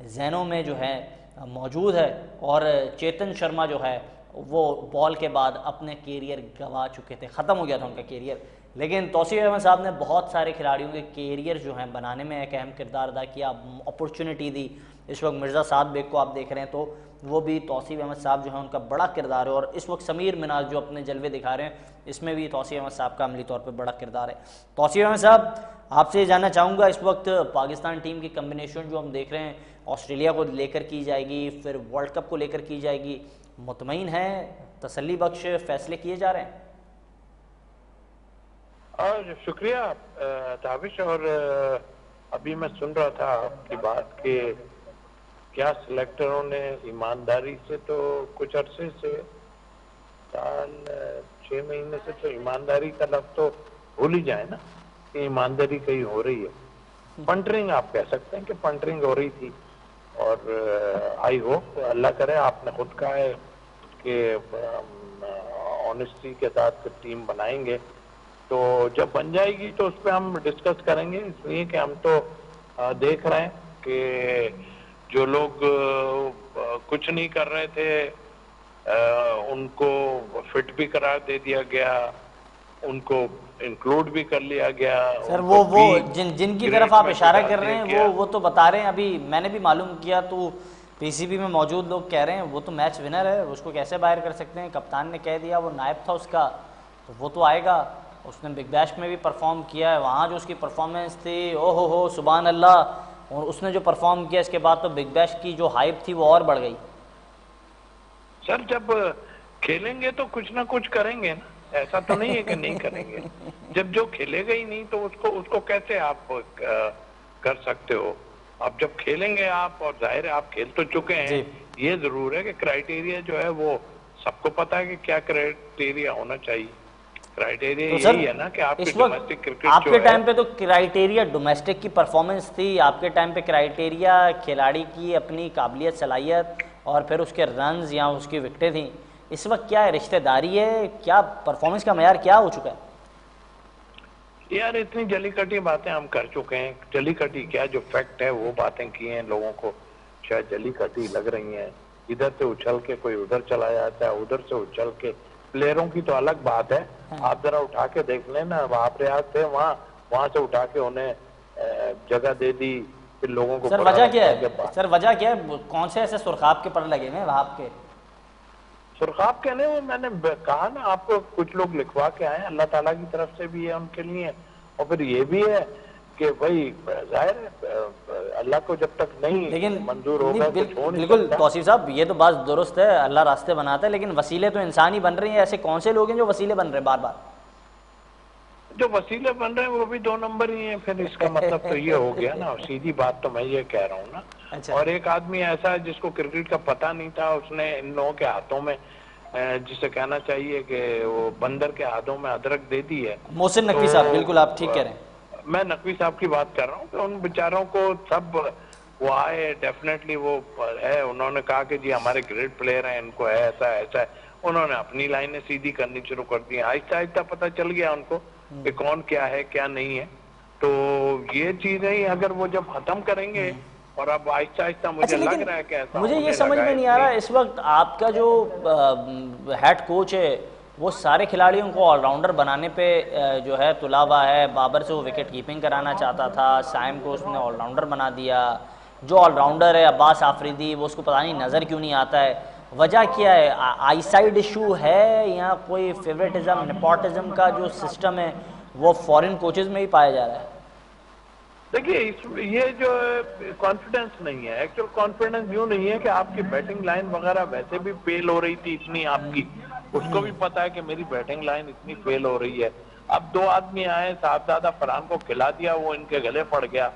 ذہنوں میں جو ہے موجود ہے. اور چیتن شرما جو ہے وہ بال کے بعد اپنے کیریئر گوا چکے تھے, ختم ہو گیا تھا ان کا کیریئر, لیکن توصیف احمد صاحب نے بہت سارے کھلاڑیوں کے کیریئر جو ہیں بنانے میں ایک اہم کردار ادا کیا, اپرچونٹی دی. اس وقت مرزا سعد بیگ کو آپ دیکھ رہے ہیں تو وہ بھی توصیف احمد صاحب جو ہیں ان کا بڑا کردار ہے, اور اس وقت سمیر مناز جو اپنے جلوے دکھا رہے ہیں اس میں بھی توصیف احمد صاحب کا عملی طور پہ بڑا کردار ہے. توصیف احمد صاحب, آپ سے یہ جاننا چاہوں گا, اس وقت پاکستان ٹیم کی کمبینیشن جو ہم دیکھ رہے ہیں آسٹریلیا کو لے کر کی جائے گی, پھر ورلڈ کپ کو لے کر کی جائے گی, مطمئن ہیں, تسلی بخش فیصلے کیے جا رہے ہیں؟ اور شکریہ تابش, اور ابھی میں سن رہا تھا آپ کی بات کہ کیا سلیکٹروں نے ایمانداری سے تو کچھ عرصے سے 6 مہینے سے تو ایمانداری کا لفظ تو بھول ہی جائے نا کہ ایمانداری کہیں ہو رہی ہے. پنٹرنگ آپ کہہ سکتے ہیں کہ پنٹرنگ ہو رہی تھی, اور آئی ہوپ اللہ کرے آپ نے خود کہا ہے کہ آنیسٹی کے ساتھ ٹیم بنائیں گے, تو جب بن جائے گی تو اس پہ ہم ڈسکس کریں گے. اس لیے کہ ہم تو دیکھ رہے ہیں کہ جو لوگ کچھ نہیں کر رہے تھے ان کو فٹ بھی قرار دے دیا گیا, ان کو انکلوڈ بھی کر لیا گیا. سر وہ جن کی طرف آپ اشارہ کر رہے ہیں وہ تو بتا رہے ہیں, ابھی میں نے بھی معلوم کیا تو پی سی بی میں موجود لوگ کہہ رہے ہیں وہ تو میچ ونر ہے, اس کو کیسے باہر کر سکتے ہیں, کپتان نے کہہ دیا, وہ نائب تھا اس کا تو وہ تو آئے گا, اس نے بگ بیش میں بھی پرفارم کیا ہے, وہاں جو اس کی پرفارمنس تھی او ہو سبحان اللہ, اور اس نے جو پرفارم کیا اس کے بعد تو بگ بیش کی جو ہائپ تھی وہ اور بڑھ گئی. سر جب کھیلیں گے تو کچھ نہ کچھ کریں گے نا, ایسا تو نہیں ہے کہ نہیں کریں گے. جب جو کھیلے گا ہی نہیں تو اس کو کیسے آپ کر سکتے ہو؟ اب جب کھیلیں گے آپ، اور ظاہر ہے آپ کھیل تو چکے ہیں، جی یہ ضرور ہے کہ کرائیٹیریا جو ہے وہ سب کو پتا ہے کہ کیا کرائیٹیریا ہونا چاہیے. کرائیٹیریا تو سر یہی ہے نا کہ آپ کی اس وقت ڈومیسٹک کرکٹ آپ کے جو ہے. ٹائم پہ تو کرائیٹیریا ڈومیسٹک کی پرفارمنس تھی، آپ کے ٹائم پہ کرائیٹیریا کھلاڑی کی اپنی قابلیت صلاحیت اور پھر اس کے رنز یا اس کی وکٹیں تھیں. اس وقت کیا ہے، رشتہ داری ہے، کیا پرفارمنس کا معیار کیا ہو چکا ہے؟ یار اتنی جلی کٹی باتیں ہم کر چکے ہیں. جلی کٹی کیا، جو فیکٹ ہے وہ باتیں کی ہیں لوگوں کو شاید جلی کٹی لگ رہی ہیں. ادھر سے اچھل کے کوئی ادھر چلا جاتا ہے، ادھر سے اچھل کے. پلیئروں کی تو الگ بات ہے، آپ ذرا اٹھا کے دیکھ لیں نا. آپ ریاض تھے وہاں سے اٹھا کے انہیں جگہ دے دی، پھر لوگوں کو سر برا وجہ کیا لگتا ہے کہ ہے؟ سر وجہ کیا ہے؟ کون سے ایسے سرخاب کے پر لگے ہوئے ہیں وہاں کے؟ سرخاب کہنے وہ میں نے کہا نا آپ کو، کچھ لوگ لکھوا کے آئے ہیں، اللہ تعالیٰ کی طرف سے بھی ہے ان کے لیے. اور پھر یہ بھی ہے کہ بھائی ظاہر ہے اللہ کو جب تک نہیں لیکن منظور ہوگا کچھ ہو نہیں بالکل سکتا. توصیف صاحب، یہ تو بات درست ہے، اللہ راستے بناتا ہے، لیکن وسیلے تو انسان ہی بن رہے ہیں. ایسے کون سے لوگ ہیں جو وسیلے بن رہے ہیں بار بار؟ جو وسیلے بن رہے ہیں وہ بھی 2 نمبر ہی ہیں. پھر اس کا مطلب تو یہ ہو گیا نا، سیدھی بات تو میں یہ کہہ رہا ہوں نا. اچھا، اور ایک آدمی ایسا ہے جس کو کرکٹ کا پتہ نہیں تھا، اس نے ان لوگوں کے ہاتھوں میں جسے کہنا چاہیے کہ وہ بندر کے ہاتھوں میں ادرک دے دی ہے. محسن تو نقوی صاحب، بالکل آپ ٹھیک کہہ رہے ہیں. میں نقوی صاحب کی بات کر رہا ہوں کہ ان بیچاروں کو سب وہ آئے، ڈیفینیٹلی وہ ہے، انہوں نے کہا کہ جی ہمارے گریٹ پلیئر ہیں، ان کو ہے ایسا ایسا ہے. انہوں نے اپنی لائنیں سیدھی کرنی شروع کر دی. آہستہ آہستہ پتہ چل گیا ان کو کہ کون کیا ہے کیا نہیں ہے. تو یہ چیزیں اگر وہ جب ختم کریں گے، اور اب آہستہ آہستہ مجھے اچھا، لگ لیکن رہا ہے کہ ایسا مجھے یہ ہونے سمجھ لگا میں ہے نہیں آ اتنی. رہا اس وقت آپ کا جو ہیڈ کوچ ہے وہ سارے کھلاڑیوں کو آل راؤنڈر بنانے پہ جو ہے تلا ہوا ہے. بابر سے وہ وکٹ کیپنگ کرانا چاہتا تھا، سائم کو اس نے آل راؤنڈر بنا دیا. جو آل راؤنڈر ہے عباس آفریدی، وہ اس کو پتہ نہیں نظر کیوں نہیں آتا ہے. وجہ کیا ہے؟ آئی سائڈ ایشو ہے یا کوئی فیوریٹزم نیپوٹزم کا جو سسٹم ہے وہ فورن کوچز میں ہی پایا جا رہا ہے؟ دیکھیے یہ جو کانفیڈنس نہیں ہے، ایکچوئل کانفیڈنس یوں نہیں ہے کہ آپ کی بیٹنگ لائن وغیرہ ویسے بھی فیل ہو رہی تھی اتنی آپ کی. اس کو بھی پتا ہے کہ میری بیٹنگ لائن اتنی فیل ہو رہی ہے. اب 2 آدمی آئے، صاحبزادہ فرحان کو کھلا دیا، وہ ان کے گلے پڑ گیا.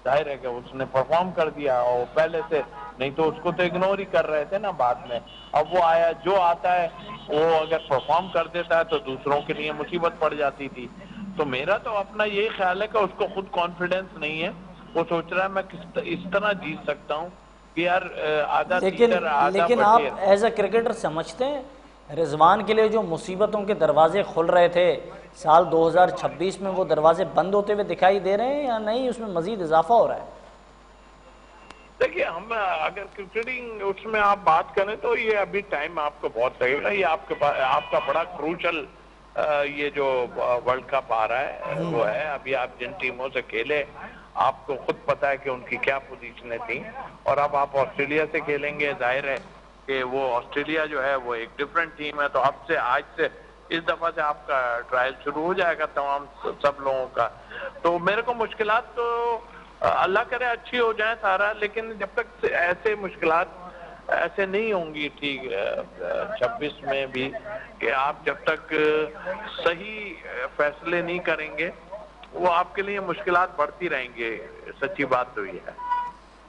ظاہر ہے کہ اس نے پرفارم کر دیا، اور پہلے سے نہیں تو اس کو تو اگنور ہی کر رہے تھے نا بعد میں. اب وہ آیا، جو آتا ہے وہ اگر پرفارم کر دیتا ہے تو دوسروں کے لیے مصیبت پڑ جاتی تھی. تو میرا تو اپنا یہی خیال ہے کہ اس کو خود کانفیڈنس نہیں ہے. وہ سوچ رہا ہے میں اس طرح جیت سکتا ہوں کہ یار آدھا تیتر آدھا لیکن آپ بٹیر. ایز اے کرکٹر سمجھتے ہیں رضوان کے لیے جو مصیبتوں کے دروازے کھل رہے تھے سال 2026 میں، وہ دروازے بند ہوتے ہوئے دکھائی دے رہے ہیں یا نہیں اس میں مزید اضافہ ہو رہا ہے؟ دیکھیے ہم اگر کرکٹنگ اس میں آپ بات کریں تو یہ ابھی ٹائم آپ کو بہت لگے گا. یہ آپ کا بڑا کروشل یہ جو ورلڈ کپ آ رہا ہے وہ ہے. ابھی آپ جن ٹیموں سے کھیلے آپ کو خود پتا ہے کہ ان کی کیا پوزیشنیں تھیں. اور اب آپ آسٹریلیا سے کھیلیں گے، ظاہر ہے کہ وہ آسٹریلیا جو ہے وہ ایک ڈفرینٹ ٹیم ہے. تو اب سے آج سے اس دفعہ سے آپ کا ٹرائل شروع ہو جائے گا تمام سب لوگوں کا. تو میرے کو مشکلات تو اللہ کرے اچھی ہو جائیں سارا، لیکن جب تک ایسے مشکلات ایسے نہیں ہوں گی ٹھیک 26 میں بھی، کہ آپ جب تک صحیح فیصلے نہیں کریں گے وہ آپ کے لیے مشکلات بڑھتی رہیں گے. سچی بات تو یہ ہے.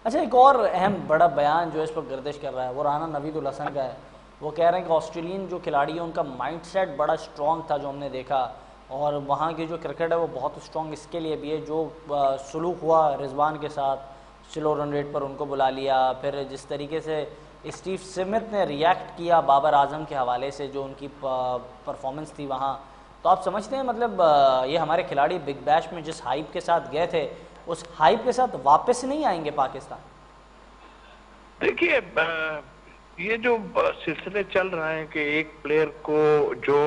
اچھا، ایک اور اہم بڑا بیان جو اس پر گردش کر رہا ہے وہ رانا نوید الحسن کا ہے. وہ کہہ رہے ہیں کہ آسٹریلین جو کھلاڑی ہیں ان کا مائنڈ سیٹ بڑا اسٹرانگ تھا جو ہم نے دیکھا، اور وہاں کی جو کرکٹ ہے وہ بہت اسٹرانگ اس کے لیے بھی ہے. جو سلوک ہوا رضوان کے ساتھ، سلو رن ریٹ پر ان کو بلا لیا، پھر جس طریقے سے اسٹیو سمتھ نے ریاکٹ کیا بابر اعظم کے حوالے سے جو ان کی پرفارمنس تھی وہاں، تو آپ سمجھتے ہیں مطلب یہ ہمارے کھلاڑی بگ بیش میں جس ہائپ کے ساتھ گئے تھے اس ہائپ کے ساتھ واپس نہیں آئیں گے پاکستان؟ دیکھیے یہ جو سلسلے چل رہے ہیں کہ ایک پلیئر کو جو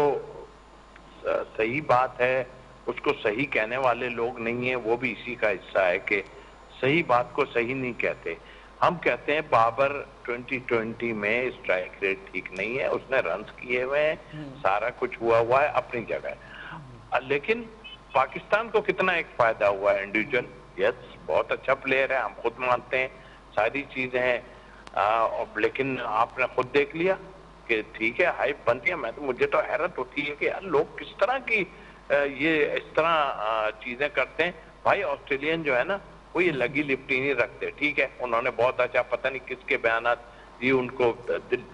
صحیح بات ہے اس کو صحیح کہنے والے لوگ نہیں ہیں، وہ بھی اسی کا حصہ ہے کہ صحیح بات کو صحیح نہیں کہتے. ہم کہتے ہیں بابر 2020 میں اسٹرائک ریٹ ٹھیک نہیں ہے، اس نے رنز کیے ہوئے ہیں، سارا کچھ ہوا ہے اپنی جگہ. لیکن پاکستان کو کتنا ایک فائدہ ہوا ہے انڈیویجول. یس بہت اچھا پلیئر ہے، ہم خود مانتے ہیں، ساری چیزیں ہیں. لیکن آپ نے خود دیکھ لیا کہ ٹھیک ہے ہائپ بنتی ہے. میں تو مجھے تو حیرت ہوتی ہے کہ یار لوگ کس طرح کی یہ اس طرح چیزیں کرتے ہیں. بھائی آسٹریلین جو ہے نا وہ یہ لگی لپٹی نہیں رکھتے. ٹھیک ہے انہوں نے بہت اچھا پتہ نہیں کس کے بیانات یہ ان کو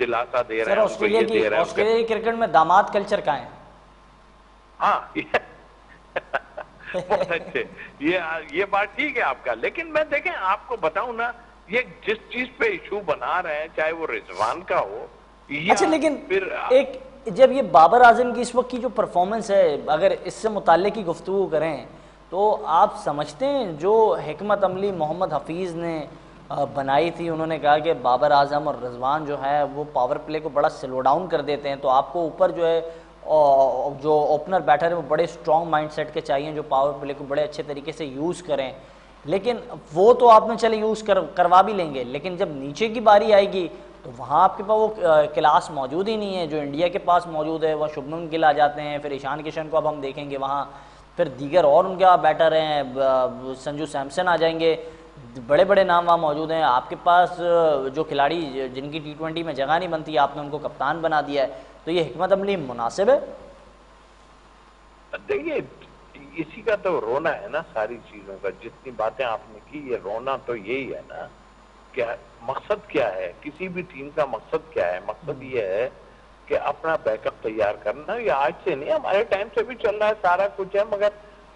دلاسا دے رہے سر ہیں, ان کو یہ دے رہے ہیں. آسٹریلیا کی کرکٹ میں داماد کلچر کا ہے. ہاں بہت اچھے, یہ بات ٹھیک ہے آپ کا. لیکن میں دیکھیں آپ کو بتاؤں نا, یہ جس چیز پہ ایشو بنا رہے ہیں چاہے وہ رضوان کا ہو یا اچھا لیکن پھر ایک جب یہ بابر اعظم کی اس وقت کی جو پرفارمنس ہے, اگر اس سے متعلق کی گفتگو کریں تو آپ سمجھتے ہیں جو حکمت عملی محمد حفیظ نے بنائی تھی, انہوں نے کہا کہ بابر اعظم اور رضوان جو ہے وہ پاور پلے کو بڑا سلو ڈاؤن کر دیتے ہیں, تو آپ کو اوپر جو ہے جو اوپنر بیٹر ہے وہ بڑے اسٹرانگ مائنڈ سیٹ کے چاہیے جو پاور پلے کو بڑے اچھے طریقے سے یوز کریں. لیکن وہ تو آپ نے چلے یوز کروا بھی لیں گے, لیکن جب نیچے کی باری آئے گی تو وہاں آپ کے پاس وہ کلاس موجود ہی نہیں ہے جو انڈیا کے پاس موجود ہے. وہ شبھمن گل آ جاتے ہیں, پھر ایشان کشن کو اب ہم دیکھیں گے وہاں, پھر دیگر اور ان کے بیٹر ہیں, سنجو سیمسن آ جائیں گے, بڑے بڑے نام وہاں موجود ہیں. آپ کے پاس جو کھلاڑی جن کی T20 میں جگہ نہیں بنتی آپ نے ان کو کپتان بنا دیا ہے, تو یہ حکمت عملی مناسب ہے؟ دیکھیے اسی کا تو رونا ہے نا ساری چیزوں کا. جتنی باتیں آپ نے کی یہ رونا تو یہی ہے نا. کیا مقصد کیا ہے کسی بھی ٹیم کا, مقصد کیا ہے؟ مقصد یہ ہے کہ اپنا بیک اپ تیار کرنا. یہ آج سے نہیں, ہمارے ٹائم سے بھی چل رہا ہے, سارا کچھ ہے. مگر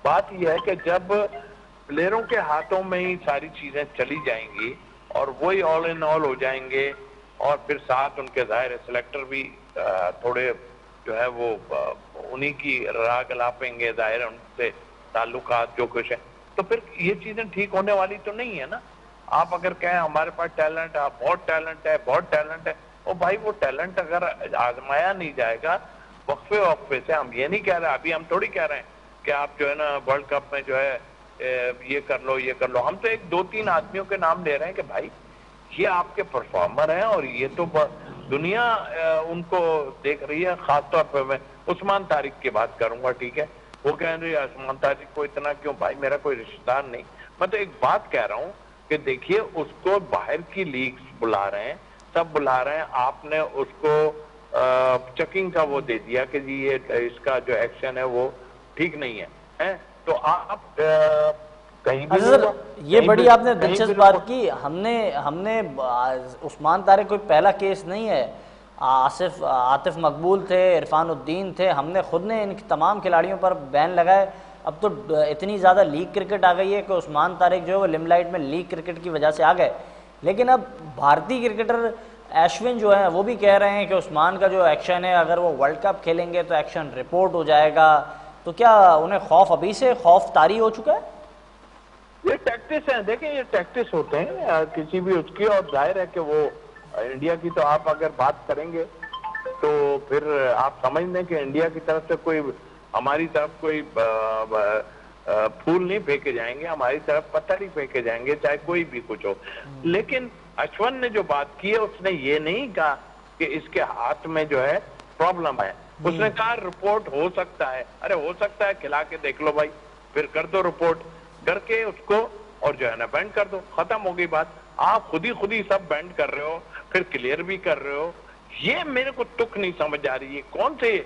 بات یہ ہے کہ جب پلیئروں کے ہاتھوں میں ہی ساری چیزیں چلی جائیں گی اور وہی آل ان آل ہو جائیں گے, اور پھر ساتھ ان کے ظاہر سلیکٹر بھی تھوڑے جو ہے وہ انہی کی راگ لاپیں گے, ظاہر ان سے تعلقات جو کچھ ہے, تو پھر یہ چیزیں ٹھیک ہونے والی تو نہیں ہے نا. آپ اگر کہیں ہمارے پاس ٹیلنٹ ہے, بہت ٹیلنٹ ہے, بہت ٹیلنٹ ہے, اور بھائی وہ ٹیلنٹ اگر آزمایا نہیں جائے گا وقفے وقفے سے, ہم یہ نہیں کہہ رہے, ابھی ہم تھوڑی کہہ رہے ہیں کہ آپ جو ہے نا ورلڈ کپ میں جو ہے یہ کر لو یہ کر لو. ہم تو ایک دو تین آدمیوں کے نام لے رہے ہیں کہ بھائی یہ آپ کے پرفارمر ہیں اور یہ تو دنیا ان کو دیکھ رہی ہے. خاص طور پہ میں عثمان طارق کی بات کروں گا, ٹھیک ہے, وہ کہہ رہے ہیں عثمان طارق کو اتنا کیوں؟ بھائی میرا کوئی رشتہ دار نہیں, میں تو ایک بات کہہ رہا ہوں کہ دیکھیے اس کو باہر کی لیگ بلا رہے ہیں, سب بلا رہے ہیں, آپ نے اس کو چیکنگ کا وہ دے دیا کہ جی یہ اس کا جو ایکشن ہے وہ ٹھیک نہیں ہے, تو آپ کہیں بھی سر یہ بڑی آپ نے دلچسپ بات کی. ہم نے عثمان طارق کوئی پہلا کیس نہیں ہے, عاطف مقبول تھے, عرفان الدین تھے, ہم نے خود نے ان تمام کھلاڑیوں پر بین لگائے. اب تو اتنی زیادہ لیگ کرکٹ آ گئی ہے کہ عثمان طارق جو ہے وہ لم لائٹ میں لیگ کرکٹ کی وجہ سے آ گئے. لیکن اب بھارتی کرکٹر ایشون جو ہیں وہ بھی کہہ رہے ہیں کہ عثمان کا جو ایکشن ہے اگر وہ ورلڈ کپ کھیلیں گے تو ایکشن رپورٹ ہو جائے گا. تو کیا انہیں خوف ابھی سے خوف طاری ہو چکا ہے؟ یہ ٹیکٹس ہیں, دیکھیں یہ ٹیکٹس ہوتے ہیں کسی بھی اس کی, اور ظاہر ہے کہ وہ انڈیا کی تو آپ اگر بات کریں گے تو پھر آپ سمجھ لیں کہ انڈیا کی طرف سے کوئی ہماری طرف کوئی پھول نہیں پھینکے جائیں گے, ہماری طرف پتھر ہی پھینکے جائیں گے چاہے کوئی بھی کچھ ہو. لیکن اشون نے جو بات کی ہے اس نے یہ نہیں کہا کہ اس کے ہاتھ میں جو ہے پرابلم ہے, اس نے کہا رپورٹ ہو سکتا ہے. ارے ہو سکتا ہے, کھلا کے دیکھ لو بھائی, پھر کر دو رپورٹ, کر کے اس کو اور جو ہے نا بینڈ کر دو, ختم ہو گئی بات. آپ خود ہی سب بینڈ کر رہے ہو, پھر کلیئر بھی کر رہے ہو. یہ میرے کو تک نہیں سمجھ آ رہی ہے کون سے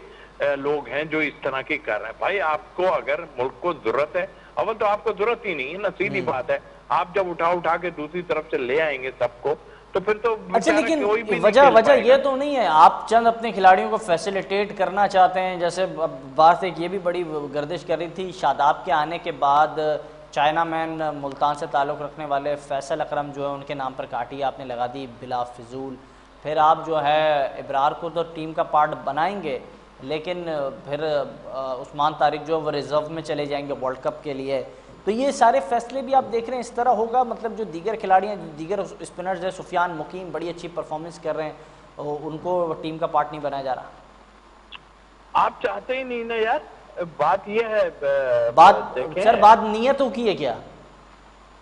لوگ ہیں جو اس طرح کی کر رہے ہیں. بھائی آپ کو اگر ملک کو ضرورت ہے, اول تو آپ کو ضرورت ہی نہیں ہے نا, سیدھی بات ہے. آپ جب اٹھا کے دوسری طرف سے لے آئیں گے سب کو تو پھر تو اچھا, لیکن وجہ یہ تو نہیں ہے آپ چند اپنے کھلاڑیوں کو فیسیلیٹیٹ کرنا چاہتے ہیں؟ جیسے بات ایک یہ بھی بڑی گردش کر رہی تھی, شاداب کے آنے کے بعد چائنا مین ملتان سے تعلق رکھنے والے فیصل اکرم جو ہے ان کے نام پر کاٹی آپ نے لگا دی بلا فضول. پھر آپ جو ہے ابرار کو تو ٹیم کا پارٹ بنائیں گے, لیکن پھر عثمان طارق جو وہ ریزرو میں چلے جائیں گے ورلڈ کپ کے لیے. تو یہ سارے فیصلے بھی آپ دیکھ رہے ہیں اس طرح ہوگا, مطلب جو دیگر کھلاڑی ہیں, دیگر اسپنرز ہیں, سفیان مقیم بڑی اچھی پرفارمنس کر رہے ہیں, ان کو ٹیم کا پارٹ نہیں بنایا جا رہا؟ آپ چاہتے ہی نہیں نا یار, بات یہ ہے. بات نیتوں کی ہے کیا؟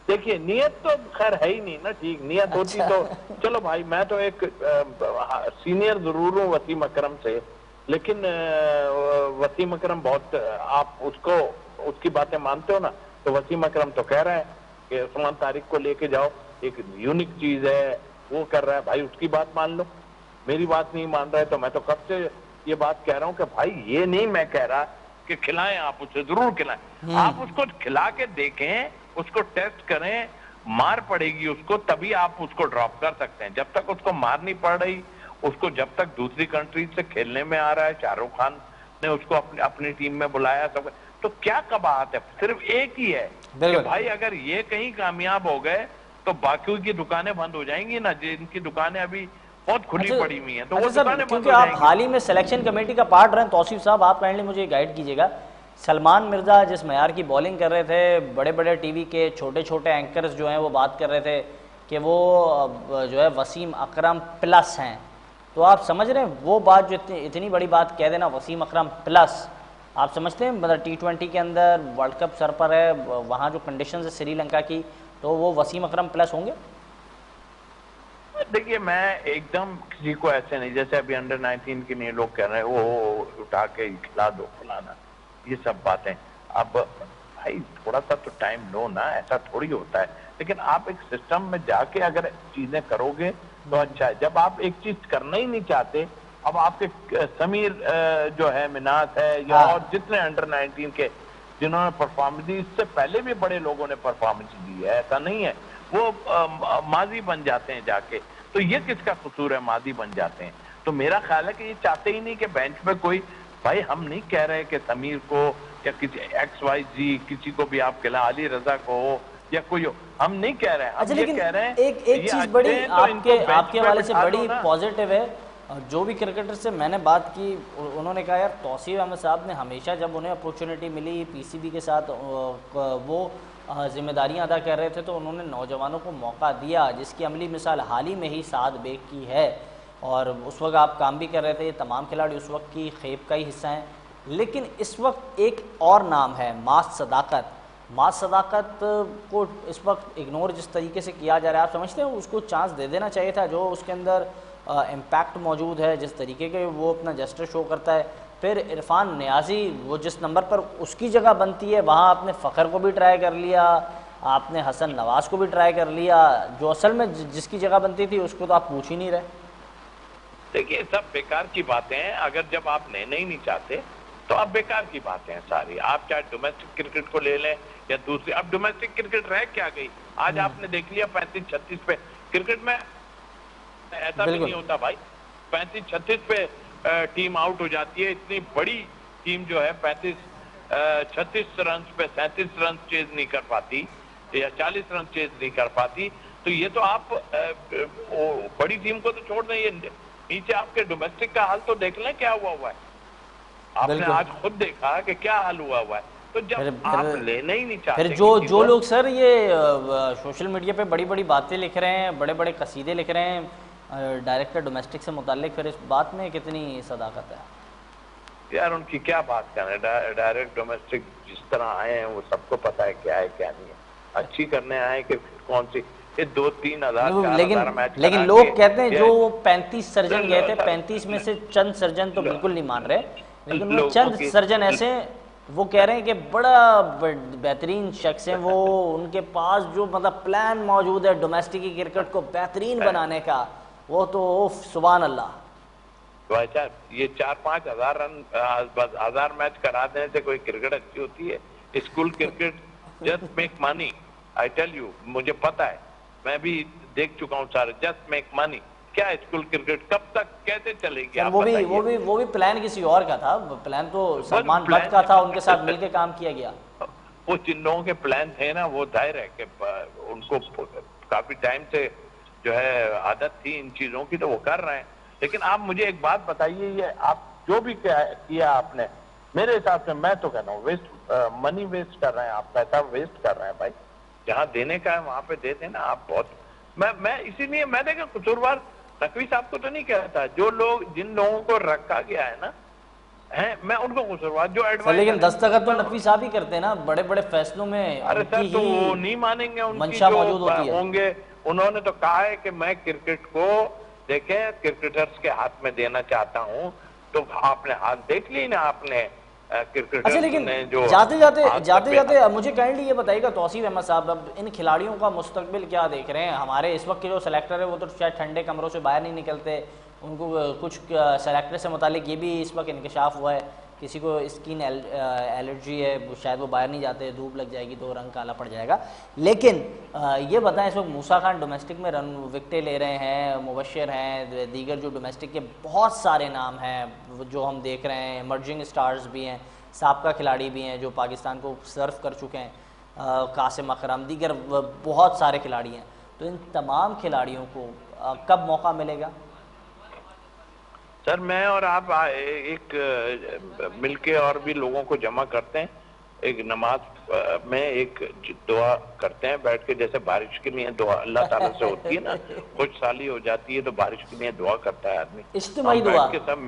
دیکھیے نیت تو خیر ہے ہی نہیں نا, ٹھیک نیت ہوتی تو چلو بھائی. میں تو ایک سینئر ضرور ہوں وسیم اکرم سے, لیکن وسیم اکرم بہت, آپ اس کی باتیں مانتے ہو نا, تو وسیم اکرم تو کہہ رہے ہیں کہ عثمان طارق کو لے کے جاؤ, ایک یونک چیز ہے, وہ کر رہا ہے. بھائی اس کی بات مان لو, میری بات نہیں مان رہا ہے تو میں تو کب سے یہ بات کہہ رہا ہوں کہ بھائی یہ نہیں میں کہہ رہا کہ کھلائیں آپ اسے، ضرور کھلائیں، آپ اس کو کھلا کے دیکھیں، اس کو ٹیسٹ کریں، مار پڑے گی اس کو تبھی آپ اس کو ڈراپ کر سکتے ہیں. جب تک اس کو مار نہیں پڑ رہی، اس کو جب تک دوسری کنٹری سے کھیلنے میں آ رہا ہے، شاہ رخ خان نے اس کو اپنی ٹیم میں بلایا سب، تو کیا قباحت ہے؟ صرف ایک ہی ہے کہ بھائی اگر یہ کہیں کامیاب ہو گئے تو باقیوں کی دکانیں بند ہو جائیں گی نا، جن کی دکانیں ابھی بہت کھلی پڑی ہوئی ہیں تو وہ اچھا دکانیں سر، بند کیونکہ ہو آپ جائیں گی. حال ہی میں سلیکشن کمیٹی کا پارٹ رہے ہیں توصیف صاحب، آپ کائنڈلی مجھے گائیڈ کیجیے گا. سلمان مرزا جس معیار کی بولنگ کر رہے تھے، بڑے بڑے ٹی وی کے چھوٹے چھوٹے اینکرز جو ہیں وہ بات کر رہے تھے کہ وہ جو ہے وسیم اکرم پلس ہیں، تو آپ سمجھ رہے ہیں وہ بات جو اتنی بڑی بات کہہ دینا وسیم اکرم پلس، آپ سمجھتے ہیں مطلب T20 کے اندر ورلڈ کپ سر پر ہے، وہاں جو کنڈیشنز ہے سری لنکا کی، تو وہ وسیم اکرم پلس ہوں گے؟ دیکھیے میں ایک دم کسی کو ایسے نہیں، جیسے ابھی انڈر 19 کے لیے لوگ کہہ رہے ہیں وہ اٹھا کے کھلا دو فلانا، یہ سب باتیں. اب بھائی تھوڑا سا تو ٹائم لو نا، ایسا تھوڑی ہوتا ہے. لیکن آپ ایک سسٹم میں جا کے اگر چیزیں کرو گے تو اچھا ہے. جب آپ ایک چیز کرنا ہی نہیں چاہتے، اب آپ کے سمیر جو ہے، مناس ہے، یا اور جتنے انڈر 19 کے جنہوں نے پرفارمنس دی، اس سے پہلے بھی بڑے لوگوں نے پرفارمنس دی ہے، ایسا نہیں ہے، وہ ماضی بن جاتے ہیں جا کے. تو یہ کس کا قصور ہے ماضی بن جاتے ہیں؟ تو میرا خیال ہے کہ یہ چاہتے ہی نہیں کہ بینچ پہ کوئی، بھائی ہم نہیں کہہ رہے کہ سمیر کو یا کسی ایکس وائی زی کسی کو بھی آپ کھلا، علی رضا کو ہو یا کوئی ہو، ہم نہیں کہہ رہے ہیں. اچھا ہم یہ لیکن کہہ رہے ہیں ایک یہ چیز اچھے بڑی ہیں تو ان کو آپ کے بینچ پہ حوالے سے بٹھا لو بڑی نا. پازیٹیو ہے، جو بھی کرکٹر سے میں نے بات کی انہوں نے کہا یار توصیف احمد صاحب نے ہمیشہ جب انہیں اپورچونٹی ملی پی سی بی کے ساتھ وہ ذمہ داریاں ادا کر رہے تھے تو انہوں نے نوجوانوں کو موقع دیا، جس کی عملی مثال حال ہی میں ہی سعد بیگ کی ہے، اور اس وقت آپ کام بھی کر رہے تھے. یہ تمام کھلاڑی اس وقت کی خیب کا ہی حصہ ہیں. لیکن اس وقت ایک اور نام ہے ماس صداقت. ماس صداقت کو اس وقت اگنور جس طریقے سے کیا جا رہا ہے، آپ سمجھتے ہیں اس کو چانس دے دینا چاہیے تھا؟ جو اس کے اندر امپیکٹ موجود ہے، جس طریقے کے وہ اپنا جسٹر شو کرتا ہے. پھر عرفان نیازی وہ جس نمبر پر اس کی جگہ بنتی ہے، وہاں آپ نے فخر کو بھی ٹرائی کر لیا، آپ نے حسن نواز کو بھی ٹرائی کر لیا، جو اصل میں جس کی جگہ بنتی تھی اس کو تو آپ پوچھ ہی نہیں رہے. دیکھیے سب بیکار کی باتیں ہیں. اگر جب آپ لینا ہی نہیں چاہتے تو اب بیکار کی باتیں ہیں ساری. آپ چاہے ڈومیسٹک کرکٹ کو لے لیں یا دوسری، اب ڈومیسٹک کرکٹ رہ کیا گئی؟ آج آپ نے دیکھ لیا 35-36 پہ کرکٹ میں ایسا بھی نہیں ہوتا بھائی. 35-36 پہ ٹیم آؤٹ ہو جاتی ہے. اتنی بڑی ٹیم جو ہے 36 رنز پہ 37 رنز چیز نہیں کر پاتی یا 40 رنز چیز نہیں کر پاتی. تو یہ تو آپ بڑی ٹیم کو تو چھوڑ دیں، یہ نیچے آپ کے ڈومیسٹک کا حال تو دیکھ لیں کیا ہوا ہے. آپ نے آج خود دیکھا کہ کیا حال ہوا ہے. تو جب آپ لینا ہی نہیں چاہتے، پھر جو لوگ سر یہ سوشل میڈیا پہ بڑی بڑی باتیں لکھ رہے ہیں، بڑے بڑے قصیدے لکھ رہے ہیں ڈائریکٹر ڈومیسٹک سے متعلق، پھر اس بات میں کتنی صداقت ہے؟ یار ان کی کیا بات کریں، ڈائریکٹ ڈومیسٹک جس طرح آئے ہیں وہ سب کو پتا ہے کیا ہے کیا نہیں ہے. اچھی کرنے آئے کہ کون سی، یہ 2-3 ہزار 4,000 میچ، لیکن لوگ کہتے ہیں جو 35 سرجن گئے تھے، 35 میں سے چند سرجن تو بالکل نہیں مان رہے، لیکن وہ چند سرجن ایسے وہ کہہ رہے ہیں کہ بڑا بہترین شخص ہیں وہ، ان کے پاس جو مطلب پلان موجود ہے ڈومیسٹک کی کرکٹ کو بہترین بنانے کا، وہ تو سبحان اللہ. بھائی صاحب یہ 4-5 ہزار میچ کرا دینے سے کوئی کرکٹ اچھی ہوتی ہے؟ School cricket just make money. I tell you, مجھے پتا ہے، میں بھی دیکھ چکا ہوں سارے. Just make money. کیا اسکول کرکٹ کب تک کیسے چلے گی آپ بتائیے؟ وہ بھی پلان کسی اور کا تھا، پلان تو سلمان بٹ کا تھا، ان کے ساتھ مل کے کام کیا گیا. وہ جن لوگوں کے پلان تھے نا، وہ ظاہر ہے کہ ان کو کافی ٹائم سے جو ہے عادت تھی ان چیزوں کی، تو وہ کر رہے ہیں. لیکن آپ مجھے ایک بات بتائیے، یہ آپ جو بھی کیا آپ نے، میرے حساب سے میں تو کہتا ہوں ویسٹ منی ویسٹ کر رہے ہیں آپ، پیسہ ویسٹ کر رہے ہیں بھائی. جہاں دینے کا ہے وہاں پہ دے دینا آپ. بہت میں اسی لیے میں دیکھا قصوروار نقوی صاحب کو تو نہیں کہتا، جن لوگوں کو رکھا گیا ہے نا، میں ان کو قصوروار جو ایڈوائز. لیکن دستخط تو نقوی صاحب ہی کرتے ہیں نا بڑے بڑے فیصلوں میں. ارے سر تو وہ نہیں مانیں گے، ان کی جو ہوں گے. انہوں نے تو کہا ہے کہ میں کرکٹ کو دیکھیں کرکٹرز کے ہاتھ میں دینا چاہتا ہوں. تو آپ نے ہاتھ دیکھ لی نا، آپ نے اچھا لیکن جاتے جاتے مجھے کائنڈلی یہ بتائیے گا توصیف احمد صاحب، اب ان کھلاڑیوں کا مستقبل کیا دیکھ رہے ہیں؟ ہمارے اس وقت کے جو سلیکٹر ہے وہ تو شاید ٹھنڈے کمروں سے باہر نہیں نکلتے، ان کو کچھ سلیکٹر سے متعلق یہ بھی اس وقت انکشاف ہوا ہے، کسی کو اسکن الرجی ہے، شاید وہ باہر نہیں جاتے، دھوپ لگ جائے گی تو رنگ کالا پڑ جائے گا۔ لیکن یہ بتائیں اس وقت موسیٰ خان ڈومیسٹک میں رن وکٹیں لے رہے ہیں، مبشر ہیں، دیگر جو ڈومیسٹک کے بہت سارے نام ہیں جو ہم دیکھ رہے ہیں، ایمرجنگ سٹارز بھی ہیں، سابقہ کھلاڑی بھی ہیں جو پاکستان کو سرو کر چکے ہیں، قاسم اکرم، دیگر بہت سارے کھلاڑی ہیں، تو ان تمام کھلاڑیوں کو کب موقع ملے گا؟ سر میں اور آپ ایک مل کے اور بھی لوگوں کو جمع کرتے ہیں، ایک نماز میں ایک دعا کرتے ہیں بیٹھ کے، جیسے بارش کے لیے دعا اللہ تعالیٰ سے ہوتی ہے نا، خوش سالی ہو جاتی ہے تو بارش کے لیے دعا کرتا ہے آدمی، اجتماعی ہم دعا بیٹھ کے سب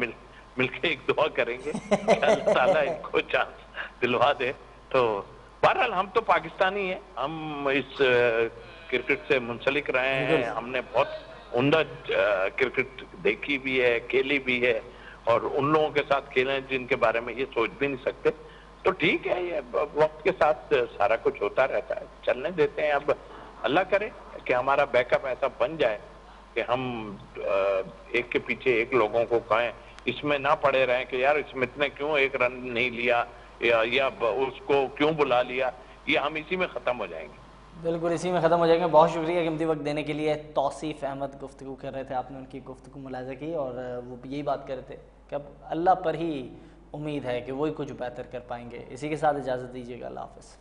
مل کے ایک دعا کریں گے کہ اللہ تعالیٰ ان کو چانس دلوا دے۔ تو بہرحال ہم تو پاکستانی ہیں، ہم اس کرکٹ سے منسلک رہے ہیں، ہم نے بہت عمدہ کرکٹ دیکھی بھی ہے، کھیلی بھی ہے، اور ان لوگوں کے ساتھ کھیلے جن کے بارے میں یہ سوچ بھی نہیں سکتے، تو ٹھیک ہے، یہ وقت کے ساتھ سارا کچھ ہوتا رہتا ہے، چلنے دیتے ہیں۔ اب اللہ کرے کہ ہمارا بیک اپ ایسا بن جائے کہ ہم ایک کے پیچھے ایک لوگوں کو کہیں، اس میں نہ پڑے رہیں کہ یار اس میں اتنے کیوں ایک رن نہیں لیا یا اس کو کیوں بلا لیا، یہ ہم اسی میں ختم ہو جائیں گے۔ بالکل اسی میں ختم ہو جائیں گے۔ بہت شکریہ قیمتی وقت دینے کے لیے۔ توصیف احمد گفتگو کر رہے تھے، آپ نے ان کی گفتگو ملاحظہ کی، اور وہ یہی بات کر رہے تھے کہ اب اللہ پر ہی امید ہے کہ وہی کچھ بہتر کر پائیں گے۔ اسی کے ساتھ اجازت دیجیے گا، اللہ حافظ۔